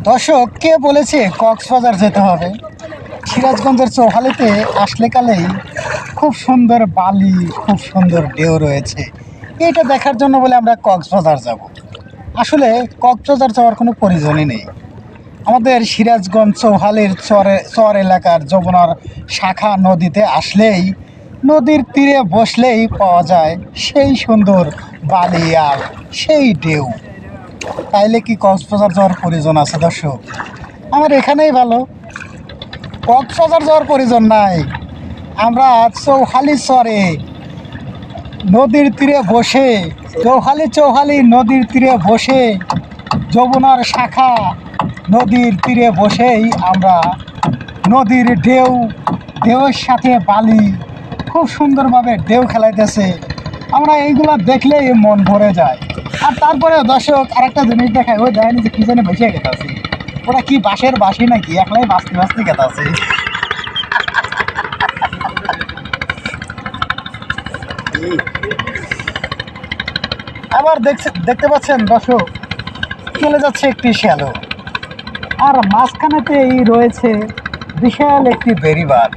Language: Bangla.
দর্শক, কে বলেছে কক্সবাজার যেতে হবে? সিরাজগঞ্জের চৌহালিতে আসলে কালেই খুব সুন্দর বালি, খুব সুন্দর ঢেউ রয়েছে। এটা দেখার জন্য বলে আমরা কক্সবাজার যাব। আসলে কক্সবাজার যাওয়ার কোনো প্রয়োজনই নেই। আমাদের সিরাজগঞ্জ চৌহালির চর এলাকার যমুনার শাখা নদীতে আসলেই, নদীর তীরে বসলেই পাওয়া যায় সেই সুন্দর বালি আর সেই ঢেউ। তাইলে কি কক্সবাজার যাওয়ার প্রয়োজন আছে দর্শক? আমার এখানেই ভালো, কক্সবাজার যাওয়ার প্রয়োজন নাই। আমরা চৌহালি চরে নদীর তীরে বসে, চৌহালি নদীর তীরে বসে, যমুনার শাখা নদীর তীরে বসেই আমরা নদীর ঢেউয়ের সাথে বালি খুব সুন্দরভাবে ঢেউ খেলাইতেছে। আমরা এইগুলো দেখলেই মন ভরে যায়। আর তারপরে দর্শক, আরেকটা জিনিস দেখায়, ওই দেখেন যে কি জানি বেঁচে গেছে, ওরা কি বাঁশের বাঁশি নাকি, একলাই বাঁচতে বাঁচতে গেছে। আবার দেখতে পাচ্ছেন দর্শক, চলে যাচ্ছে একটি শ্যালো, আর মাঝখানেতেই রয়েছে বিশাল একটি বেড়িবাঁধ।